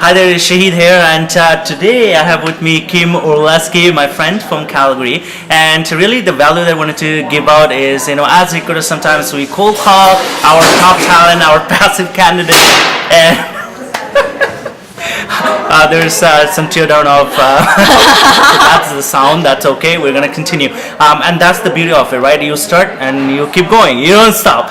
Hi there, Shahid here, and today I have with me Kim Orlaski, my friend from Calgary. And really, the value that I wanted to give out is, as recruiters, sometimes we cold call our top talent, our passive candidates, and there's some tear down of that's the sound. That's okay. We're gonna continue, and that's the beauty of it, right? You start and you keep going. You don't stop.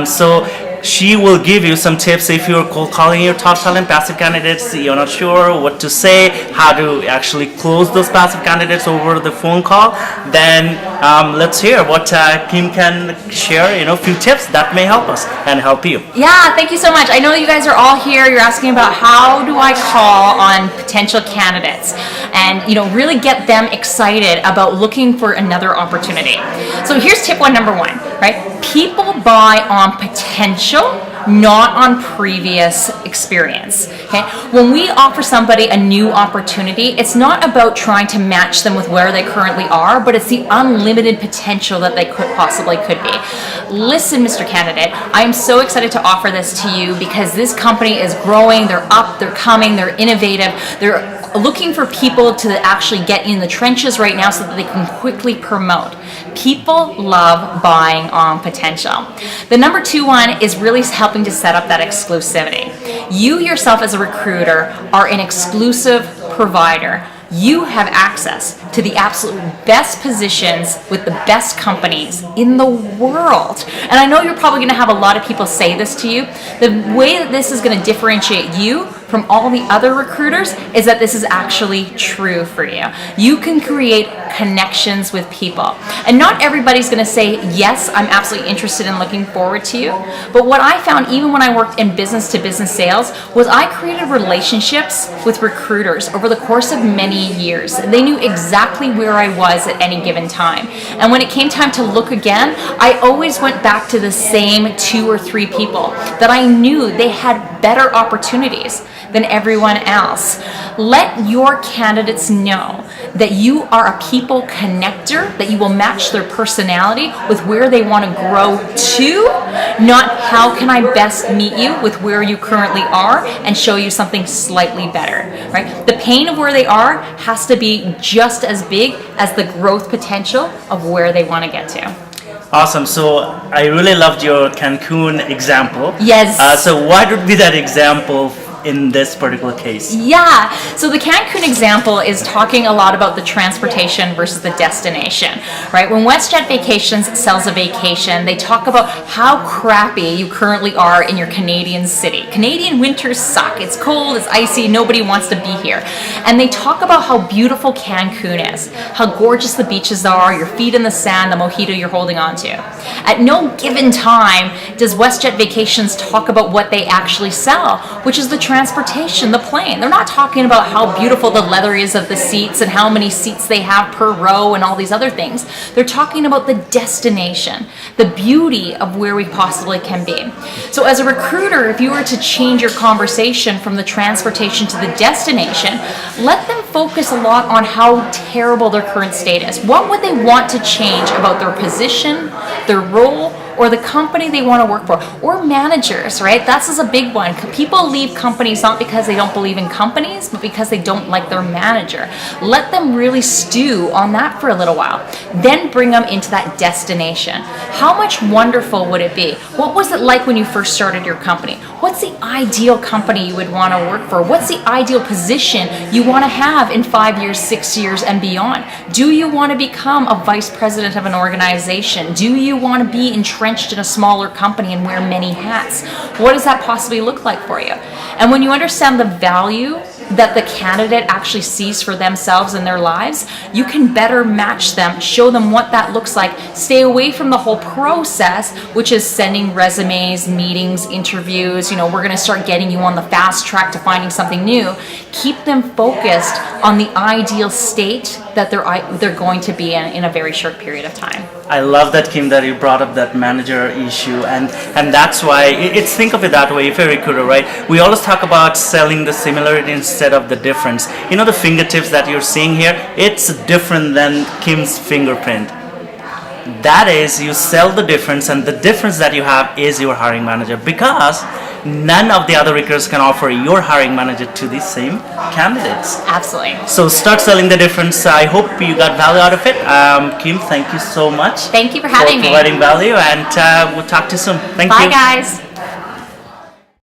So she will give you some tips if you're cold calling your top talent passive candidates. You're not sure what to say, how to actually close those passive candidates over the phone call. Then let's hear what Kim can share. A few tips that may help us and help you. Yeah, thank you so much. I know you guys are all here. You're asking about how do I call on potential candidates and really get them excited about looking for another opportunity. So here's tip number one, right? People buy on potential, not on previous experience. Okay? When we offer somebody a new opportunity, it's not about trying to match them with where they currently are, but it's the unlimited potential that they possibly could be. Listen, Mr. Candidate, I am so excited to offer this to you because this company is growing, they're up, they're coming, they're innovative, they're looking for people to actually get in the trenches right now so that they can quickly promote. People love buying on potential. The number two one is really helping to set up that exclusivity. You yourself as a recruiter are an exclusive provider. You have access to the absolute best positions with the best companies in the world. And I know you're probably going to have a lot of people say this to you. The way that this is going to differentiate you from all the other recruiters is that this is actually true for you. You can create connections with people. And not everybody's going to say, yes, I'm absolutely interested in looking forward to you. But what I found, even when I worked in business to business sales, was I created relationships with recruiters over the course of many years. They knew exactly where I was at any given time. And when it came time to look again, I always went back to the same 2 or 3 people that I knew they had better opportunities than everyone else. Let your candidates know that you are a people connector, that you will match their personality with where they want to grow to, not how can I best meet you with where you currently are and show you something slightly better, right? The pain of where they are has to be just as big as the growth potential of where they want to get to. Awesome. So I really loved your Cancun example. Yes. So what would be that example in this particular case? Yeah, so the Cancun example is talking a lot about the transportation versus the destination, right? When WestJet Vacations sells a vacation, they talk about how crappy you currently are in your Canadian city. Canadian winters suck. It's cold, it's icy, nobody wants to be here. And they talk about how beautiful Cancun is, how gorgeous the beaches are, your feet in the sand, the mojito you're holding on to. At no given time does WestJet Vacations talk about what they actually sell, which is the transportation, the plane. They're not talking about how beautiful the leather is of the seats and how many seats they have per row and all these other things. They're talking about the destination, the beauty of where we possibly can be. So as a recruiter, if you were to change your conversation from the transportation to the destination, let them focus a lot on how terrible their current state is. What would they want to change about their position, their role, or the company they want to work for, or managers, right? That's a big one. People leave companies not because they don't believe in companies, but because they don't like their manager. Let them really stew on that for a little while. Then bring them into that destination. How much wonderful would it be? What was it like when you first started your company? What's the ideal company you would want to work for? What's the ideal position you want to have in 5 years, 6 years, and beyond? Do you want to become a vice president of an organization? Do you want to be entrenched in a smaller company and wear many hats? What does that possibly look like for you? And when you understand the value that the candidate actually sees for themselves in their lives, you can better match them, show them what that looks like, stay away from the whole process, which is sending resumes, meetings, interviews. We're going to start getting you on the fast track to finding something new. Keep them focused on the ideal state that they're going to be in a very short period of time. I love that, Kim, that you brought up that manager issue, and that's why it's think of it that way. If you're a recruiter, right, we always talk about selling the similarity instead of the difference. The fingertips that you're seeing here, it's different than Kim's fingerprint. That is, you sell the difference, and the difference that you have is your hiring manager, because none of the other recruiters can offer your hiring manager to the same candidates. Absolutely. So start selling the difference. I hope you got value out of it. Kim, thank you so much. Thank you for having me. providing value, and we'll talk to you soon. Thank Bye, you. guys.